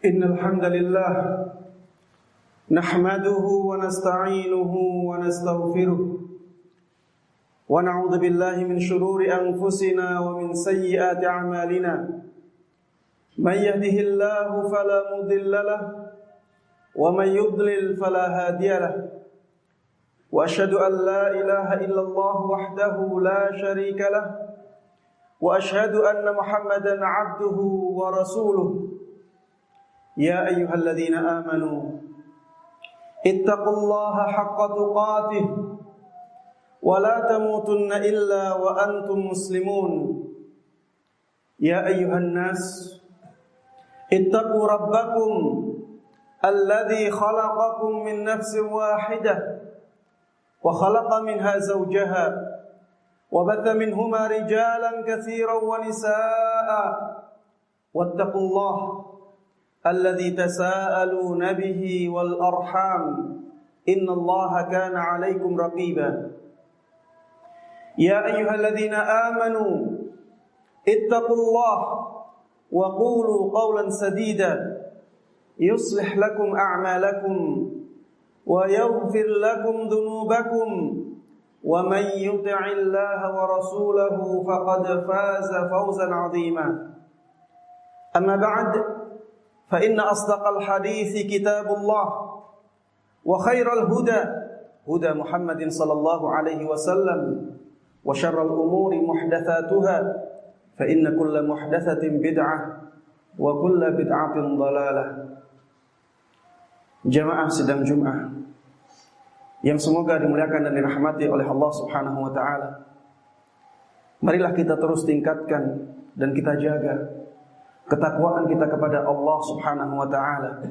Innal hamdalillah nahmaduhu wa nasta'inuhu wa nastaghfiruh wa na'udzu billahi min shururi anfusina wa min sayyiati a'malina may yahdihillahu fala mudilla lahu wa may yudlil fala hadiya lahu wa asyhadu an la ilaha illallah wahdahu la syarika lahu wa asyhadu anna Muhammadan 'abduhu wa rasuluh. Ya ayyuhalladzina amanu ittaqullaha haqqa tuqatih wa la tamutunna illa wa antum muslimun. Ya ayyuhan nas ittaqu rabbakum alladzi khalaqakum min nafsin wahidah wa khalaqa minha zawjaha wa batha minhuma rijalan katsiran wa nisaa'a wattaqullaha الذي تساءلون به والأرحام إن الله كان عليكم رقيبا يا أيها الذين آمنوا اتقوا الله وقولوا قولا سديدا يصلح لكم أعمالكم ويغفر لكم ذنوبكم ومن يطع الله ورسوله فقد فاز فوزا عظيما أما بعد فإن أصدق الحديث كتاب الله وخير الهدى هدى محمد صلى الله عليه وسلم وشر الأمور محدثاتها فإن كل محدثة بدعة وكل بدعة ضلالة. Jamaah sidang Jumat yang semoga dimuliakan dan dirahmati oleh Allah Subhanahu wa taala. Marilah kita terus tingkatkan dan kita jaga ketakwaan kita kepada Allah Subhanahu wa taala.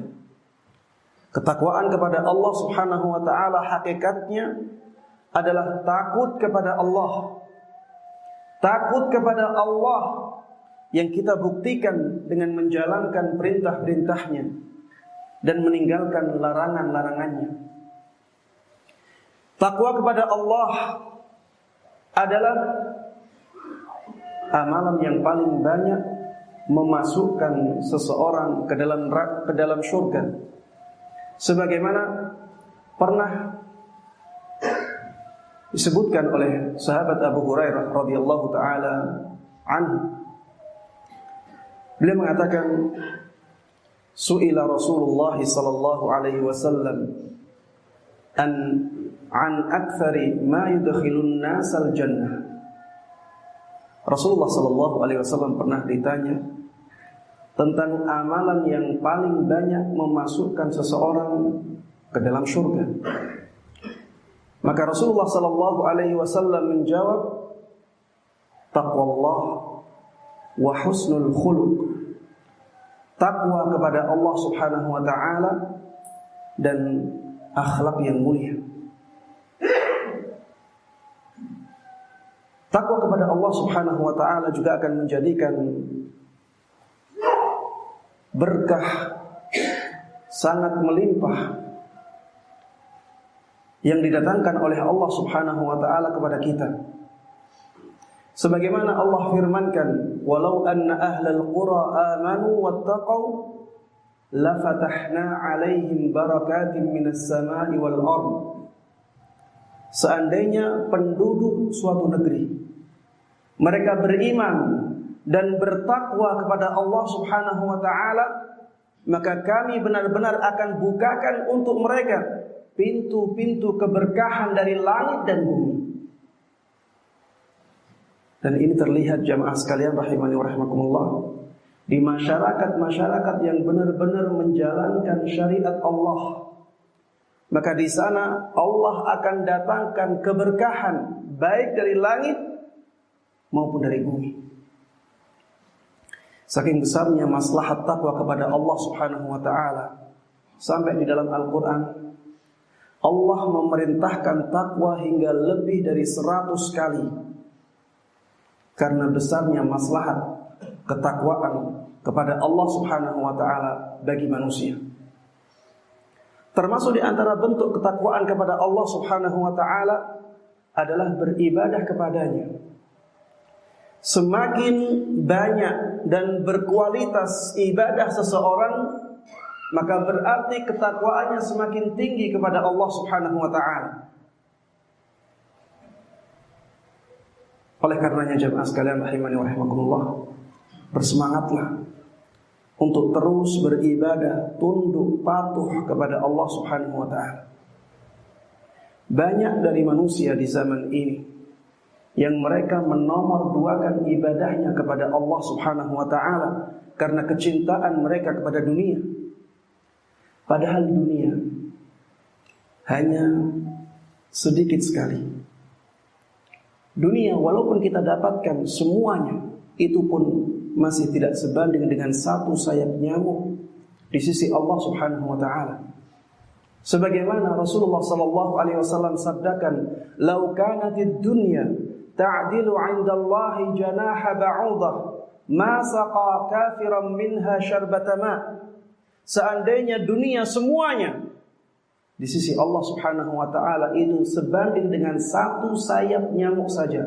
Ketakwaan kepada Allah Subhanahu wa taala hakikatnya adalah takut kepada Allah. Takut kepada Allah yang kita buktikan dengan menjalankan perintah-perintahnya dan meninggalkan larangan-larangannya. Takwa kepada Allah adalah amalan yang paling banyak memasukkan seseorang ke dalam surga. Sebagaimana pernah disebutkan oleh sahabat Abu Hurairah radhiyallahu taala anhu. Beliau mengatakan, su'ila Rasulullah sallallahu alaihi wasallam an aktsari ma yudkhilun nasal jannah. Rasulullah sallallahu alaihi wasallam pernah ditanya tentang amalan yang paling banyak memasukkan seseorang ke dalam surga. Maka Rasulullah sallallahu alaihi wasallam menjawab, taqwallah wa husnul khuluq. Takwa kepada Allah Subhanahu wa taala dan akhlak yang mulia. Takwa kepada Allah Subhanahu wa taala juga akan menjadikan berkah sangat melimpah yang didatangkan oleh Allah Subhanahu wa taala kepada kita. Sebagaimana Allah firmankan, "Walau anna ahlal qura amanu wattaqau lafatahna 'alaihim barakatin minas sama'i wal ardh." Seandainya penduduk suatu negeri mereka beriman dan bertakwa kepada Allah Subhanahu wa taala, maka kami benar-benar akan bukakan untuk mereka pintu-pintu keberkahan dari langit dan bumi. Dan ini terlihat jamaah sekalian rahimani wa rahimakumullah, di masyarakat-masyarakat yang benar-benar menjalankan syariat Allah. Maka di sana Allah akan datangkan keberkahan baik dari langit maupun dari bumi. Saking besarnya maslahat takwa kepada Allah Subhanahu wa taala, sampai di dalam Al-Qur'an Allah memerintahkan takwa hingga lebih dari 100 kali. Karena besarnya maslahat ketakwaan kepada Allah Subhanahu wa taala bagi manusia. Termasuk di antara bentuk ketakwaan kepada Allah Subhanahu wa taala adalah beribadah kepadanya. Semakin banyak dan berkualitas ibadah seseorang, maka berarti ketakwaannya semakin tinggi kepada Allah Subhanahu wa ta'ala. Oleh karenanya jemaah sekalian rahimani wa rahimakumullah, bersemangatlah untuk terus beribadah, tunduk patuh kepada Allah Subhanahu wa ta'ala. Banyak dari manusia di zaman ini yang mereka menomorduakan ibadahnya kepada Allah Subhanahu wa ta'ala karena kecintaan mereka kepada dunia. Padahal dunia hanya sedikit sekali. Dunia walaupun kita dapatkan semuanya, itu pun masih tidak sebanding dengan satu sayap nyamuk di sisi Allah Subhanahu wa ta'ala. Sebagaimana Rasulullah sallallahu alaihi wasallam sabdakan, "Lau kanatid dunya ta'dilu 'indallahi janaha ba'udah, ma saqa kafiran minha syarbata ma." Seandainya dunia semuanya di sisi Allah Subhanahu wa ta'ala itu sebanding dengan satu sayap nyamuk saja,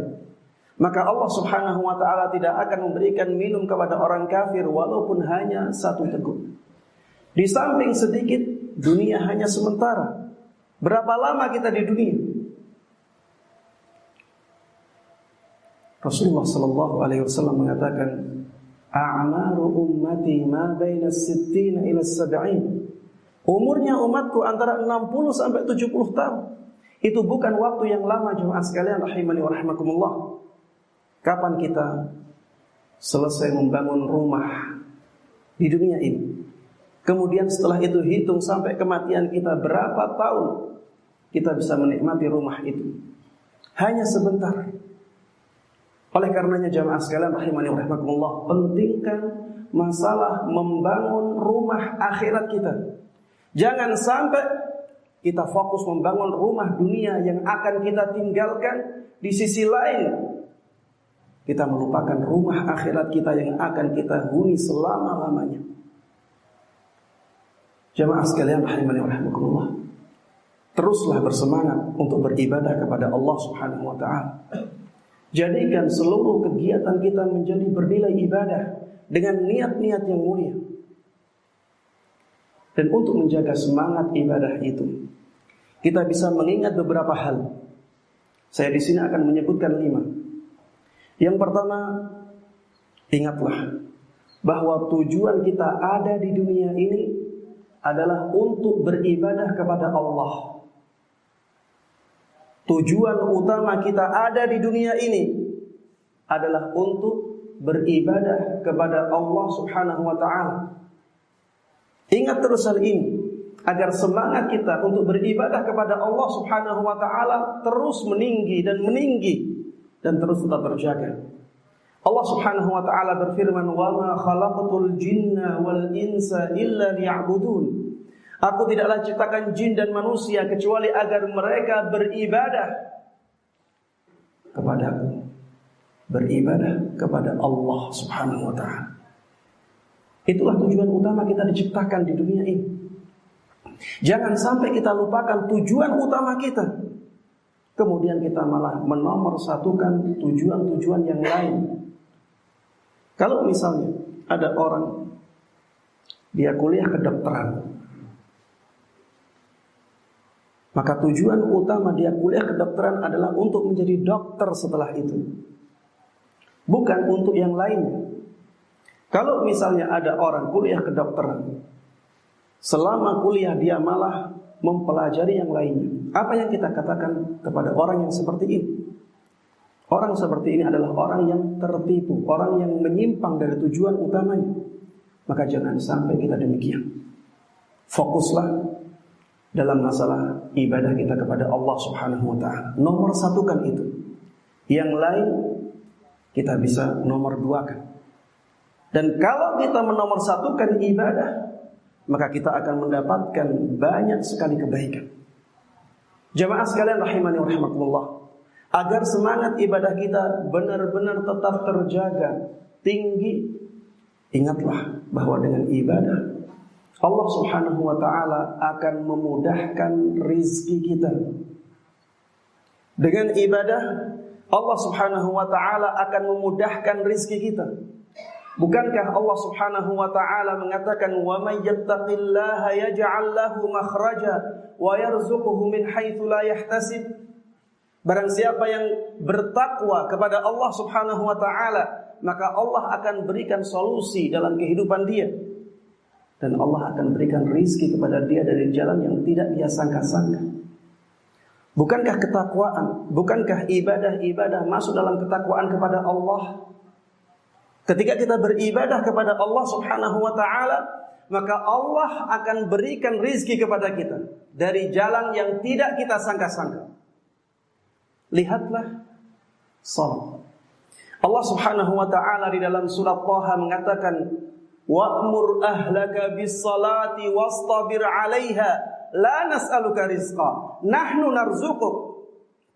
maka Allah Subhanahu wa ta'ala tidak akan memberikan minum kepada orang kafir walaupun hanya satu teguk. Di samping sedikit, dunia hanya sementara. Berapa lama kita di dunia? Rasulullah sallallahu alaihi wasallam mengatakan, "A'maru ummati ma baina as-sittina ila as-sab'in." Umurnya umatku antara 60 sampai 70 tahun. Itu bukan waktu yang lama jemaah sekalian rahimani wa rahimakumullah. Kapan kita selesai membangun rumah di dunia ini? Kemudian setelah itu hitung sampai kematian kita, berapa tahun kita bisa menikmati rumah itu? Hanya sebentar. Oleh karenanya jamaah sekalian rahimani wa rahimakumullah, pentingkan masalah membangun rumah akhirat kita. Jangan sampai kita fokus membangun rumah dunia yang akan kita tinggalkan, di sisi lain kita melupakan rumah akhirat kita yang akan kita huni selama-lamanya. Jamaah sekalian rahimani wa rahimakumullah, teruslah bersemangat untuk beribadah kepada Allah Subhanahu wa ta'ala. Jadikan seluruh kegiatan kita menjadi bernilai ibadah dengan niat-niat yang mulia. Dan untuk menjaga semangat ibadah itu, kita bisa mengingat beberapa hal. Saya di sini akan menyebutkan 5. Yang pertama, ingatlah bahwa tujuan kita ada di dunia ini adalah untuk beribadah kepada Allah. Tujuan utama kita ada di dunia ini adalah untuk beribadah kepada Allah Subhanahu wa ta'ala. Ingat terus hal ini agar semangat kita untuk beribadah kepada Allah Subhanahu wa ta'ala terus meninggi dan terus tetap terjaga. Allah Subhanahu wa ta'ala berfirman, "Wa ma khalaqtul jinna wal insa illa liya'budun." Aku tidaklah ciptakan jin dan manusia kecuali agar mereka beribadah kepadaku. Beribadah kepada Allah Subhanahu wa ta'ala. Itulah tujuan utama kita diciptakan di dunia ini. Jangan sampai kita lupakan tujuan utama kita, kemudian kita malah menomorsatukan tujuan-tujuan yang lain. Kalau misalnya ada orang dia kuliah kedokteran, maka tujuan utama dia kuliah kedokteran adalah untuk menjadi dokter setelah itu, bukan untuk yang lainnya. Kalau misalnya ada orang kuliah kedokteran, selama kuliah dia malah mempelajari yang lainnya, apa yang kita katakan kepada orang yang seperti ini? Orang seperti ini adalah orang yang tertipu, orang yang menyimpang dari tujuan utamanya. Maka jangan sampai kita demikian. Fokuslah dalam masalah ibadah kita kepada Allah Subhanahu wa ta'ala. Nomor satukan itu. Yang lain kita bisa nomor duakan. Dan kalau kita menomorsatukan ibadah, maka kita akan mendapatkan banyak sekali kebaikan. Jamaah sekalian rahimani wa rahimakumullah, agar semangat ibadah kita benar-benar tetap terjaga tinggi, ingatlah bahwa dengan ibadah Allah Subhanahu wa ta'ala akan memudahkan rizki kita. Dengan ibadah Allah Subhanahu wa taala akan memudahkan rizki kita. Bukankah Allah Subhanahu wa taala mengatakan wa may yattaqillaha yaj'al lahu makhraja wa yarzuquhu min haitsu la yahtasib? Barang siapa yang bertakwa kepada Allah Subhanahu wa taala, maka Allah akan berikan solusi dalam kehidupan dia. Dan Allah akan berikan rizki kepada dia dari jalan yang tidak dia sangka-sangka. Bukankah ketakwaan, bukankah ibadah-ibadah masuk dalam ketakwaan kepada Allah? Ketika kita beribadah kepada Allah Subhanahu wa taala, maka Allah akan berikan rizki kepada kita dari jalan yang tidak kita sangka-sangka. Lihatlah salat. Allah Subhanahu wa taala di dalam surat Thaha mengatakan, "Wa'mur ahlaka bis-salati wastabir 'alaiha, la nas'aluka rizqa, nahnu narzuquk."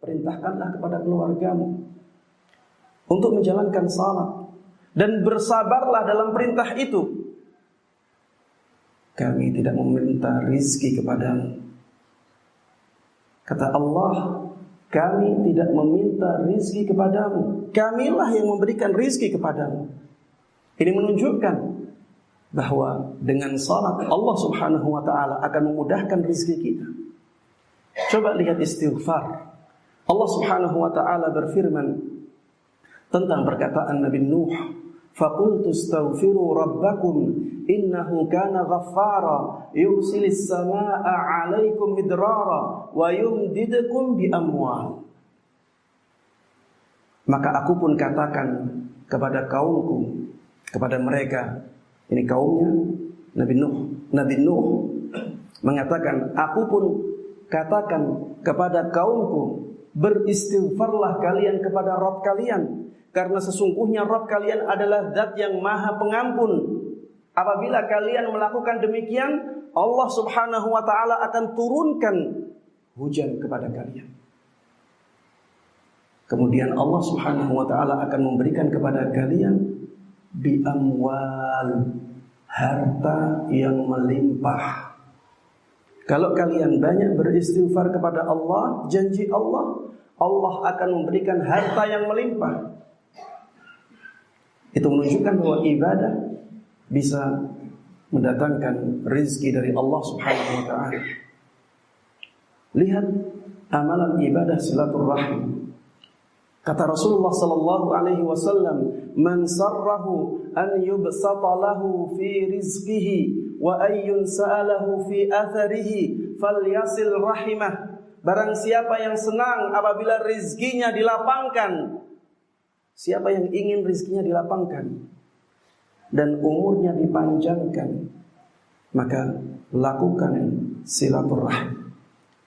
Perintahkanlah kepada keluargamu untuk menjalankan salat dan bersabarlah dalam perintah itu. Kami tidak meminta rizki kepadamu. Kata Allah, kami tidak meminta rizki kepadamu. Kamilah yang memberikan rizki kepadamu. Ini menunjukkan bahwa dengan salat Allah Subhanahu wa taala akan memudahkan rizki kita. Coba lihat istighfar. Allah Subhanahu wa taala berfirman tentang perkataan Nabi Nuh, "Faqultu astaghfiru rabbakum innahu kana ghaffara yursilis samaa'a 'alaikum midrara wa yumdidukum bi amwal." Maka aku pun katakan kepada kaumku, kepada mereka, ini kaumnya Nabi Nuh. Nabi Nuh mengatakan, aku pun katakan kepada kaumku, beristighfarlah kalian kepada Rabb kalian, karena sesungguhnya Rabb kalian adalah Zat yang Maha Pengampun. Apabila kalian melakukan demikian, Allah Subhanahu wa taala akan turunkan hujan kepada kalian. Kemudian Allah Subhanahu wa taala akan memberikan kepada kalian bi amwal, harta yang melimpah. Kalau kalian banyak beristighfar kepada Allah, janji Allah, Allah akan memberikan harta yang melimpah. Itu menunjukkan bahwa ibadah bisa mendatangkan rezeki dari Allah Subhanahu wa taala. Lihat amalan ibadah silaturahim. Kata Rasulullah sallallahu alaihi wasallam, "Man sarrahu an yubsata lahu fi rizqihi wa an yunsa'alahu fi atharihi falyasil rahimah." Barang siapa yang senang apabila rizkinya dilapangkan, siapa yang ingin rizkinya dilapangkan dan umurnya dipanjangkan, maka lakukan silaturahim.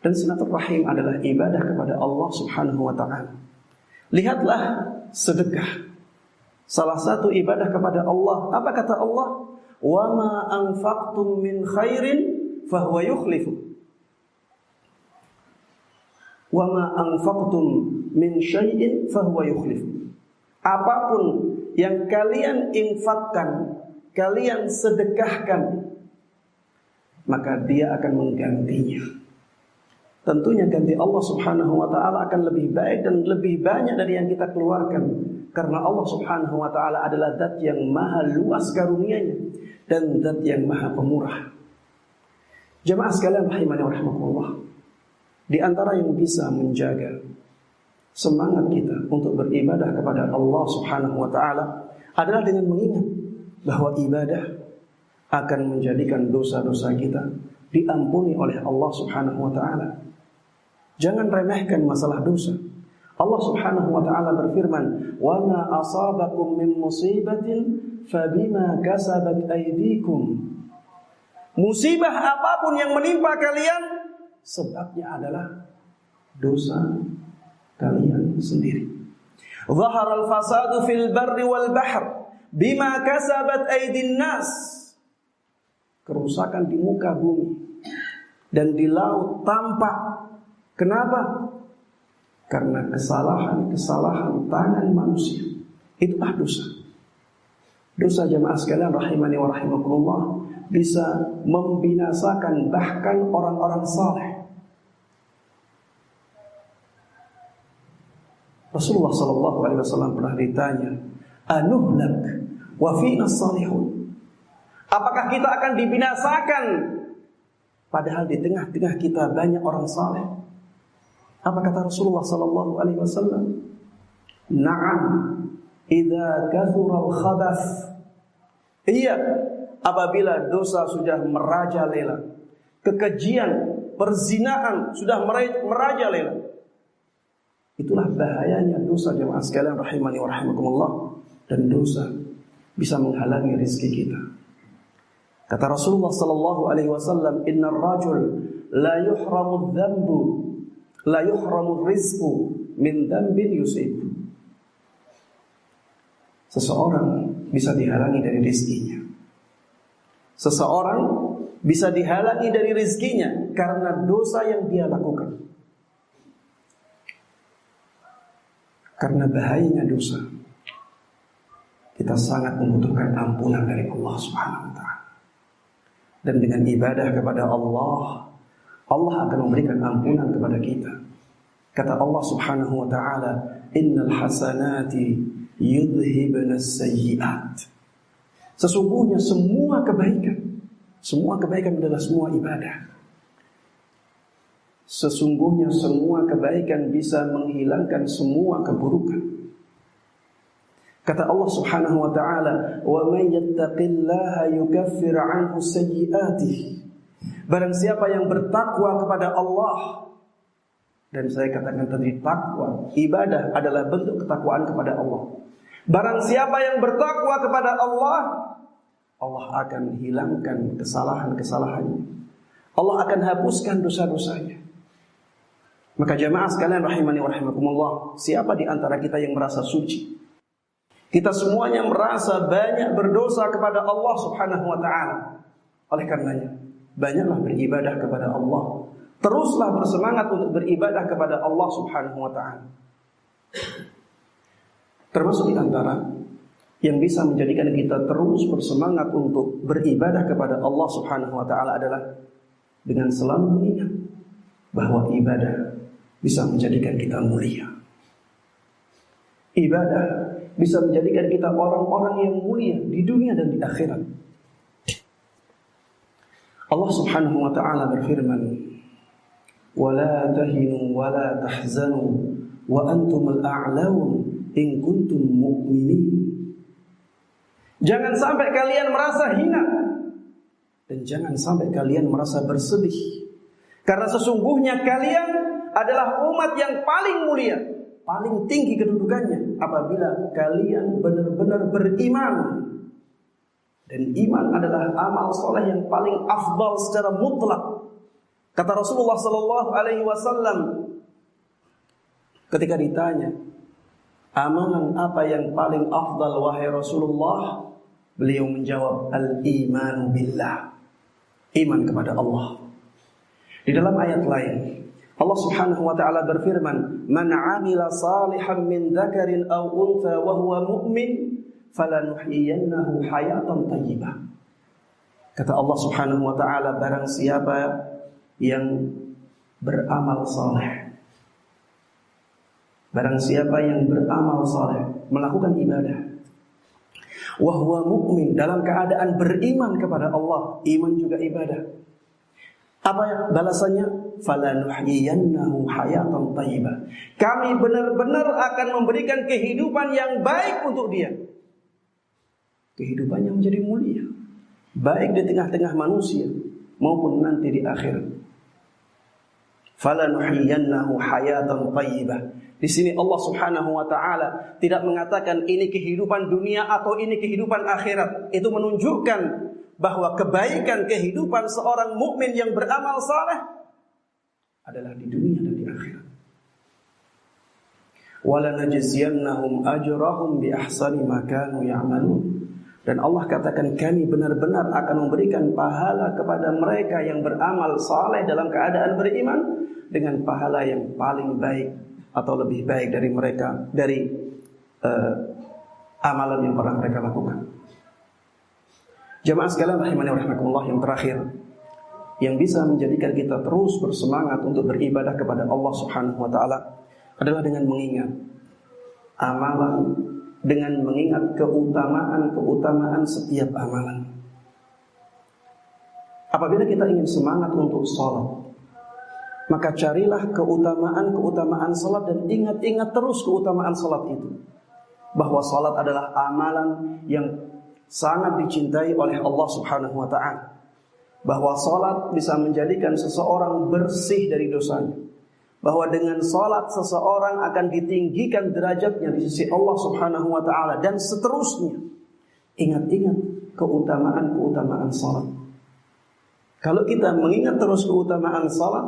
Dan silaturahim adalah ibadah kepada Allah Subhanahu wa taala. Lihatlah sedekah, salah satu ibadah kepada Allah. Apa kata Allah? "Wa ma anfaqtum min khairin fahuwa yukhlifu." "Wa ma anfaqtum min syai'in fahuwa yukhlifu." Apapun yang kalian infakkan, kalian sedekahkan, maka Dia akan menggantinya. Tentunya ganti Allah Subhanahu wa taala akan lebih baik dan lebih banyak dari yang kita keluarkan, karena Allah Subhanahu wa taala adalah Zat yang maha luas karunia-Nya dan Zat yang maha pemurah. Jemaah sekalian rahimani wa rahimakumullah, di antara yang bisa menjaga semangat kita untuk beribadah kepada Allah Subhanahu wa taala adalah dengan mengingat bahwa ibadah akan menjadikan dosa-dosa kita diampuni oleh Allah Subhanahu wa taala. Jangan remehkan masalah dosa. Allah Subhanahu wa taala berfirman, "Wa ma asabakum min musibatin fabima kasabat aydikum." Musibah apapun yang menimpa kalian, sebabnya adalah dosa kalian sendiri. Zaharal fasadu fil barri wal bahr bima kasabat aydin nas. Kerusakan di muka bumi dan di laut tampak. Kenapa? Karena kesalahan tangan manusia. Itulah dosa. Dosa jemaah sekalian rahimani wa rahimakumullah bisa membinasakan bahkan orang-orang saleh. Rasulullah sallallahu alaihi wasallam pernah ditanya, "Anuhlak wa fina salihun?" Apakah kita akan dibinasakan padahal di tengah-tengah kita banyak orang saleh? Apa kata Rasulullah sallallahu alaihi wasallam? "Na'am, idza kathura al-khabath." Iya, apabila dosa sudah merajalela, kekejian, perzinaan sudah merajalela. Itulah bahayanya dosa, jemaah sekalian rahimani wa rahimakumullah. Dan dosa bisa menghalangi rezeki kita. Kata Rasulullah sallallahu alaihi wasallam, "Innar rajul la yuhramu dzambu, la yuhramu rizqu min dzambin yusib." Seseorang bisa dihalangi dari rezekinya. Seseorang bisa dihalangi dari rezekinya karena dosa yang dia lakukan. Karena bahayanya dosa, kita sangat membutuhkan ampunan dari Allah Subhanahu wa taala. Dan dengan ibadah kepada Allah, Allah akan memberikan ampunan kepada kita. Kata Allah Subhanahu wa taala, "Innal hasanati yudhhibnas sayyi'at." Sesungguhnya semua kebaikan adalah semua ibadah. Sesungguhnya semua kebaikan bisa menghilangkan semua keburukan. Kata Allah Subhanahu wa taala, "Wa may yattaqillaha yukaffir 'anhu sayyi'atihi." Barang siapa yang bertakwa kepada Allah, dan saya katakan tadi takwa, ibadah adalah bentuk ketakwaan kepada Allah. Barang siapa yang bertakwa kepada Allah, Allah akan hilangkan kesalahan-kesalahannya. Allah akan hapuskan dosa-dosanya. Maka jamaah sekalian rahimani wa rahimakumullah, siapa di antara kita yang merasa suci? Kita semuanya merasa banyak berdosa kepada Allah Subhanahu wa taala. Oleh karenanya, banyaklah beribadah kepada Allah. Teruslah bersemangat untuk beribadah kepada Allah Subhanahu wa taala. Termasuk di antara yang bisa menjadikan kita terus bersemangat untuk beribadah kepada Allah Subhanahu wa taala adalah dengan selalu mengingat bahwa ibadah bisa menjadikan kita mulia. Ibadah bisa menjadikan kita orang-orang yang mulia di dunia dan di akhirat. Allah Subhanahu wa taala berfirman, "Wa la tahinu wa la tahzanu wa antumul a'laun in kuntum mu'minin." Jangan sampai kalian merasa hina dan jangan sampai kalian merasa bersedih. Karena sesungguhnya kalian adalah umat yang paling mulia, paling tinggi kedudukannya apabila kalian benar-benar beriman. Dan iman adalah amal soleh yang paling afdal secara mutlak. Kata Rasulullah sallallahu alaihi wasallam ketika ditanya, "Amalan apa yang paling afdal wahai Rasulullah?" Beliau menjawab, "Al-iman billah." Iman kepada Allah. Di dalam ayat lain Allah Subhanahu wa taala berfirman, "Man 'amila salihan min dzakarin aw untha wa huwa mu'min, falanuhyiyannahu hayatan thayyibah." Kata Allah Subhanahu wa taala, barang siapa yang beramal saleh, barang siapa yang beramal saleh, melakukan ibadah, wa huwa mu'min, dalam keadaan beriman kepada Allah, iman juga ibadah. Apa balasannya? Falanuhyiyannahu hayatan thayyibah. Kami benar-benar akan memberikan kehidupan yang baik untuk dia. Kehidupan yang menjadi mulia, baik di tengah-tengah manusia maupun nanti di akhirat. Falanuhyiyannahu hayatan thayyibah. Di sini Allah Subhanahu wa taala tidak mengatakan ini kehidupan dunia atau ini kehidupan akhirat. Itu menunjukkan bahwa kebaikan kehidupan seorang mukmin yang beramal saleh adalah di dunia dan di akhirat. Wala najziyannahum ajrahum bi ahsani ma kanu ya'malun. Dan Allah katakan kami benar-benar akan memberikan pahala kepada mereka yang beramal saleh dalam keadaan beriman dengan pahala yang paling baik atau lebih baik dari mereka dari amalan yang pernah mereka lakukan. Jamaah sekalian rahimani wa rahimakumullah, yang terakhir yang bisa menjadikan kita terus bersemangat untuk beribadah kepada Allah Subhanahu wa taala adalah dengan mengingat amalan dengan mengingat keutamaan setiap amalan. Apabila kita ingin semangat untuk sholat, maka carilah keutamaan sholat dan ingat-ingat terus keutamaan sholat itu. Bahwa sholat adalah amalan yang sangat dicintai oleh Allah Subhanahu wa ta'ala. Bahwa sholat bisa menjadikan seseorang bersih dari dosanya. Bahwa dengan sholat seseorang akan ditinggikan derajatnya di sisi Allah Subhanahu wa ta'ala. Dan seterusnya. Ingat-ingat keutamaan sholat. Kalau kita mengingat terus keutamaan sholat,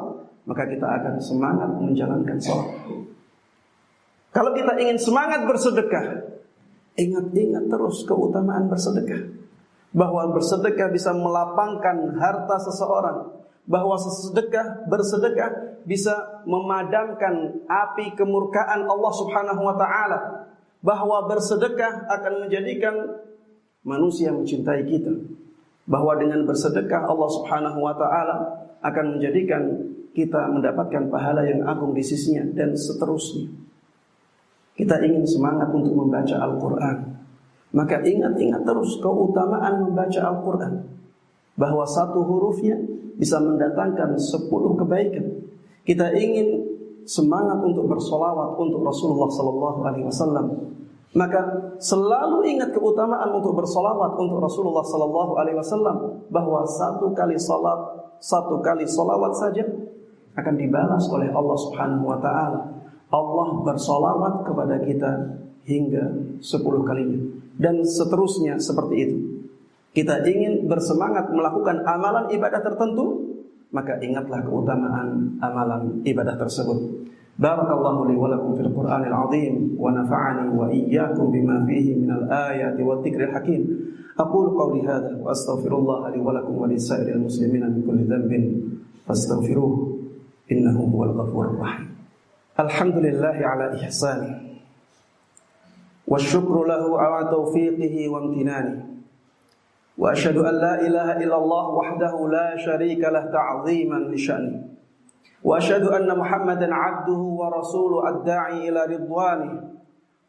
maka kita akan semangat menjalankan sholat. Kalau kita ingin semangat bersedekah, ingat-ingat terus keutamaan bersedekah. Bahwa bersedekah bisa melapangkan harta seseorang. Bahwa bersedekah bisa memadamkan api kemurkaan Allah Subhanahu wa ta'ala. Bahwa bersedekah akan menjadikan manusia mencintai kita. Bahwa dengan bersedekah Allah Subhanahu wa ta'ala akan menjadikan kita mendapatkan pahala yang agung di sisinya, dan seterusnya. Kita ingin semangat untuk membaca Al-Quran, maka ingat-ingat terus keutamaan membaca Al-Quran. Bahwa satu hurufnya bisa mendatangkan 10 kebaikan. Kita ingin semangat untuk bersolawat untuk Rasulullah SAW, maka selalu ingat keutamaan untuk bersolawat untuk Rasulullah SAW. Bahwa satu kali solawat saja akan dibalas oleh Allah Subhanahu wa ta'ala. Allah bersolawat kepada kita hingga 10 kalinya. Dan seterusnya seperti itu. Kita ingin bersemangat melakukan amalan ibadah tertentu, maka ingatlah keutamaan amalan ibadah tersebut. Barakallahu li wa lakum fil Qur'anil azim, wa nafa'ani wa iyyakum bima fihi minal ayati wa dzikril hakim. Aqulu qawli hadza wa astaghfirullah li wa lakum wa lisairil muslimina min kulli dhanbin fastaghfiruhu innahu huwal ghafurur rahim. Alhamdulillahi ala ihsani wa syukru lahu ala taufiqihi wa amtinani. Wa asyhadu an la ilaha illallah wahdahu la syarika lah ta'ziman li sya'ni. Wa asyhadu anna Muhammadan 'abduhu wa rasuluhu ad-da'i ila ridwani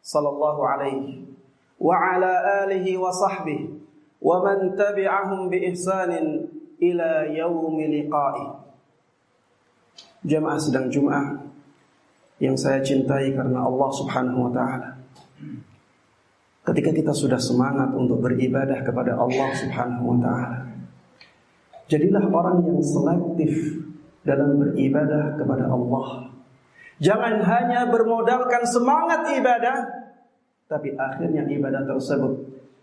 sallallahu alaihi wa ala alihi wa sahbihi wa man tabi'ahum bi ihsanin ila yaumi liqa'i. Jamaah sedang Jumat yang saya cintai karena Allah Subhanahu wa ta'ala. Ketika kita sudah semangat untuk beribadah kepada Allah Subhanahu wa ta'ala, jadilah orang yang selektif dalam beribadah kepada Allah. Jangan hanya bermodalkan semangat ibadah, tapi akhirnya ibadah tersebut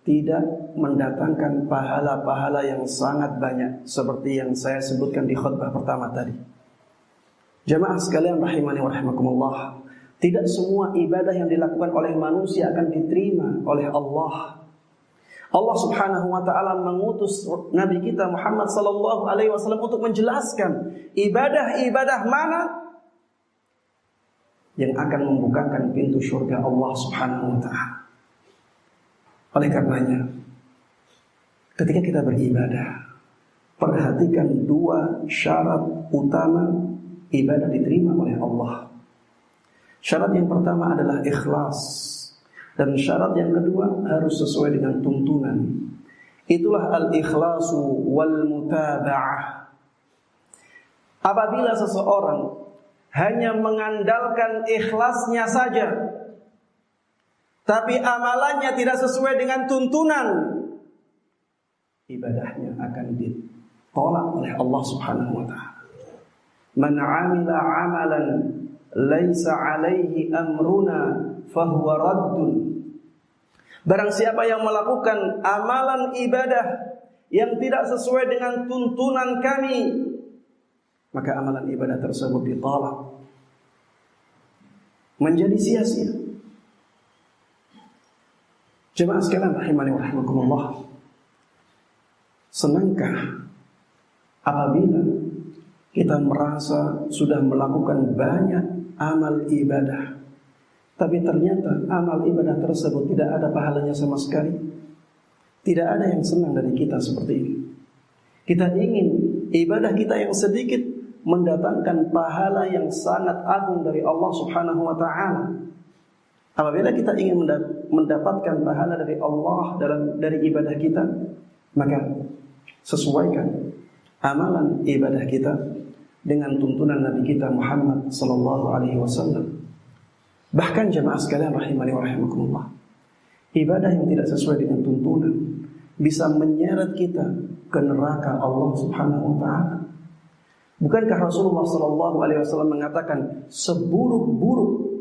tidak mendatangkan pahala-pahala yang sangat banyak, seperti yang saya sebutkan di khutbah pertama tadi. Jamaah sekalian rahimani wa rahimakumullah, tidak semua ibadah yang dilakukan oleh manusia akan diterima oleh Allah. Allah Subhanahu wa ta'ala mengutus Nabi kita Muhammad sallallahu alaihi wasallam untuk menjelaskan ibadah-ibadah mana yang akan membukakan pintu surga Allah Subhanahu wa ta'ala. Oleh karenanya, ketika kita beribadah, perhatikan 2 syarat utama ibadah diterima oleh Allah. Syarat yang pertama adalah ikhlas, dan syarat yang kedua harus sesuai dengan tuntunan. Itulah al-ikhlasu wal mutaba'ah. Apabila seseorang hanya mengandalkan ikhlasnya saja, tapi amalannya tidak sesuai dengan tuntunan, ibadahnya akan ditolak oleh Allah Subhanahu wa ta'ala. Man 'amila 'amalan laisa 'alaihi amruna fahuwa raddun. Barang siapa yang melakukan amalan ibadah yang tidak sesuai dengan tuntunan kami, maka amalan ibadah tersebut ditolak, menjadi sia-sia. Jemaah sekalian rahimani wa rahimakumullah, senangkah apabila kita merasa sudah melakukan banyak amal ibadah, tapi ternyata amal ibadah tersebut tidak ada pahalanya sama sekali? Tidak ada yang senang dari kita seperti ini. Kita ingin ibadah kita yang sedikit mendatangkan pahala yang sangat agung dari Allah Subhanahu wa ta'ala. Apabila kita ingin mendapatkan pahala dari Allah dari ibadah kita, maka sesuaikan amalan ibadah kita dengan tuntunan Nabi kita Muhammad sallallahu alaihi wasallam. Bahkan jemaah sekalian rahimani wa rahimakumullah, ibadah yang tidak sesuai dengan tuntunan bisa menyeret kita ke neraka Allah Subhanahu wa taala. Bukankah Rasulullah sallallahu alaihi wasallam mengatakan seburuk-buruk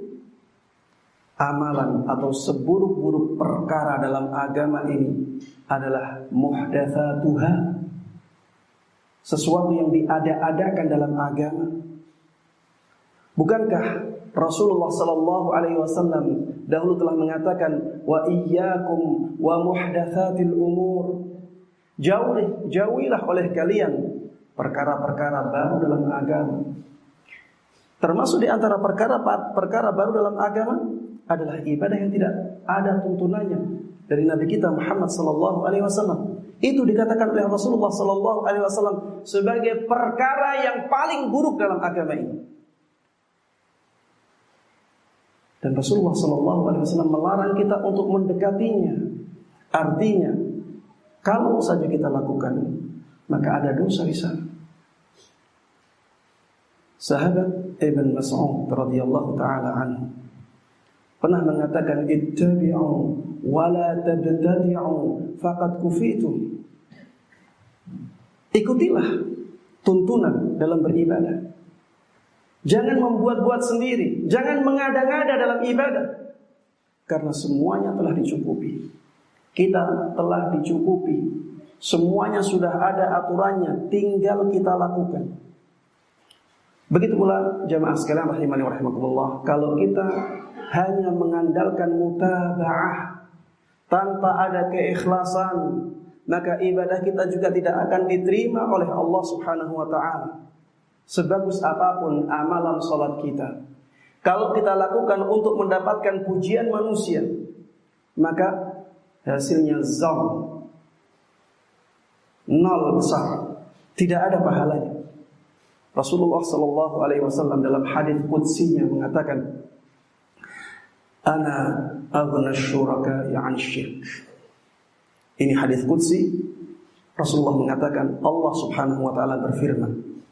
amalan atau seburuk-buruk perkara dalam agama ini adalah muhdatsatuha, sesuatu yang diada-adakan dalam agama. Bukankah Rasulullah sallallahu alaihi wasallam dahulu telah mengatakan wa iyyakum wa muhdatsatil umur, jauhilah oleh kalian perkara-perkara baru dalam agama. Termasuk di antara perkara baru dalam agama adalah ibadah yang tidak ada tuntunannya dari Nabi kita Muhammad sallallahu alaihi wasallam. Itu dikatakan oleh Rasulullah sallallahu alaihi wasallam sebagai perkara yang paling buruk dalam agama ini. Dan Rasulullah sallallahu alaihi wasallam melarang kita untuk mendekatinya. Artinya, kalau saja kita lakukan, maka ada dosa di sana. Sahabat Ibn Mas'ud radhiyallahu taala anhu pernah mengatakan, ittabi'u wa la tabtadi'u faqad kufitum. Ikutilah tuntunan dalam beribadah. Jangan membuat-buat sendiri, jangan mengada-ngada dalam ibadah, karena semuanya telah dicukupi. Kita telah dicukupi, semuanya sudah ada aturannya, tinggal kita lakukan. Begitu pula jamaah sekalian rahimani wa rahimakumullah, kalau kita hanya mengandalkan mutaba'ah tanpa ada keikhlasan, maka ibadah kita juga tidak akan diterima oleh Allah Subhanahu wa taala. Sebagus apapun amalan salat kita, kalau kita lakukan untuk mendapatkan pujian manusia, maka hasilnya zam, nol besar, tidak ada pahalanya. Rasulullah sallallahu alaihi wasallam dalam hadis qudsinya mengatakan, ana aghna syuraka 'an syirk. Ini hadis qudsi. Rasulullah mengatakan, Allah Subhanahu wa taala berfirman,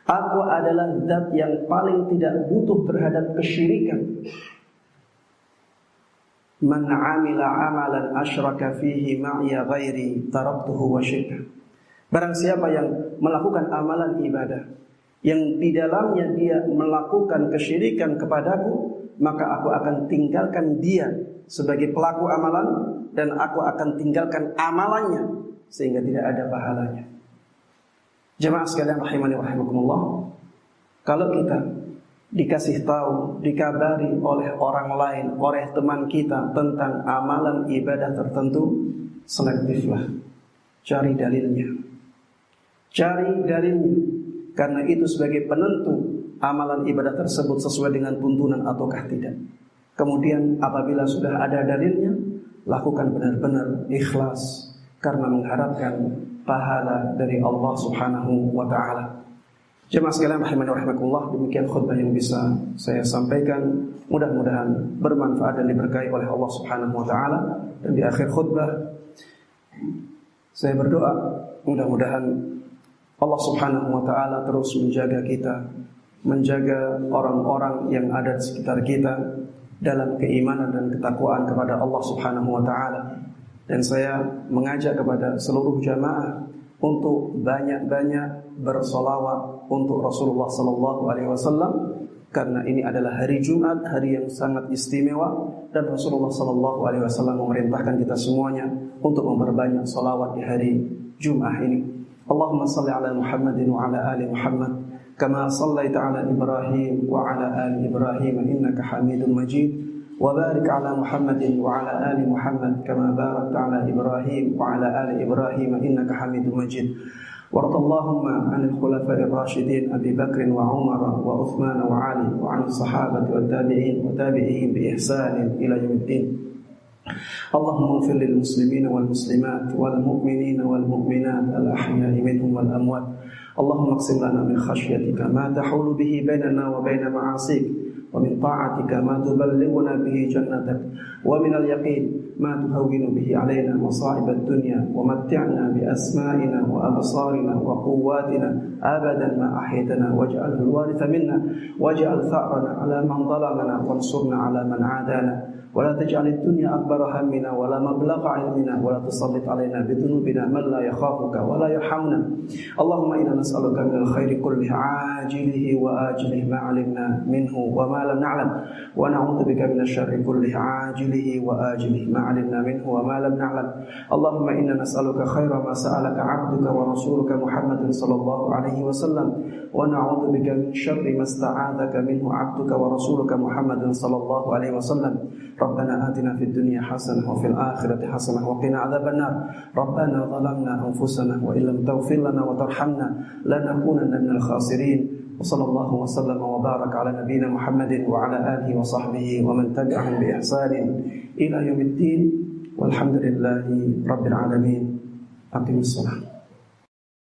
aku adalah zat yang paling tidak butuh terhadap kesyirikan. Man 'amila 'amalan asyraka fihi ma'iya ghairi taraktuhu wa syirka. Barang siapa yang melakukan amalan ibadah yang di dalamnya dia melakukan kesyirikan kepadaku, maka aku akan tinggalkan dia sebagai pelaku amalan dan aku akan tinggalkan amalannya sehingga tidak ada pahalanya. Jemaah sekalian rahimani wa rahimakumullah, kalau kita dikasih tahu, dikabari oleh orang lain, oleh teman kita tentang amalan ibadah tertentu, selektiflah. Cari dalilnya. Karena itu sebagai penentu amalan ibadah tersebut sesuai dengan tuntunan ataukah tidak. Kemudian apabila sudah ada dalilnya, lakukan benar-benar ikhlas karena mengharapkan pahala dari Allah Subhanahu wa taala. Jemaah sekalian rahimani wa rahimakumullah, demikian khutbah yang bisa saya sampaikan. Mudah-mudahan bermanfaat dan diberkahi oleh Allah Subhanahu wa taala. Dan di akhir khutbah saya berdoa, mudah-mudahan Allah Subhanahu wa taala terus menjaga kita, menjaga orang-orang yang ada di sekitar kita dalam keimanan dan ketakwaan kepada Allah Subhanahu wa taala. Dan saya mengajak kepada seluruh jamaah untuk banyak-banyak bersolawat untuk Rasulullah sallallahu alaihi wasallam, karena ini adalah hari Jumat, hari yang sangat istimewa, dan Rasulullah sallallahu alaihi wasallam memerintahkan kita semuanya untuk memperbanyak solawat di hari Jumat ini. Allahumma salli ala Muhammadin wa ala ali Muhammad kama sallaita ala Ibrahim wa ala ali Ibrahim innaka Hamidum Majid, wa barik ala Muhammadin wa ala ali Muhammad kama barakta ala Ibrahim wa ala ali Ibrahim innaka Hamidum Majid. وارض اللهم عن الخلفاء الراشدين أبي بكر وعمر وعثمان وعلي وعن الصحابة والتابعين وتابعيهم بإحسان إلى يوم الدين. اللهم اغفر للمسلمين والمسلمات والمؤمنين والمؤمنات الأحياء منهم والأموات. اللهم اقسم لنا من خشيتك ما تحول به بيننا وبين معاصيك ومن طاعتك ما تبلغنا به جنتك ومن اليقين ما تهون به علينا مصائب الدنيا ومتعنا بأسمائنا وأبصارنا وقواتنا أبدا ما أحيتنا واجعله الوارث منا واجعل ثأرنا على من ظلمنا وانصرنا على من عادانا ولا تجعل الدنيا أكبر همنا ولا مبلغ علمنا ولا تسلط علينا بذنوبنا من لا يخافك ولا يرحمنا اللهم إنا نسألك من الخير كله عاجله وآجله ما علمنا منه وما لم نعلم ونعوذ بك من الشر كله عاجله وآجله ما علمنا منه وما لم نعلم اللهم إنا نسألك خير ما سألك عبدك ورسولك محمد صلى الله عليه وسلم ونعوذ بك من شر ما استعاذك منه عبدك ورسولك محمد صلى الله عليه وسلم ربنا آتنا في الدنيا حسنة وفي الآخرة حسنة وقنا عذاب النار ربنا ظلمنا أنفسنا وإن لم تغفر لنا وترحمنا لنكونن من الخاسرين وصلى الله وسلم وبارك على نبينا محمد وعلى آله وصحبه ومن تبعهم بإحسان إلى يوم الدين والحمد لله رب العالمين أقم الصلاة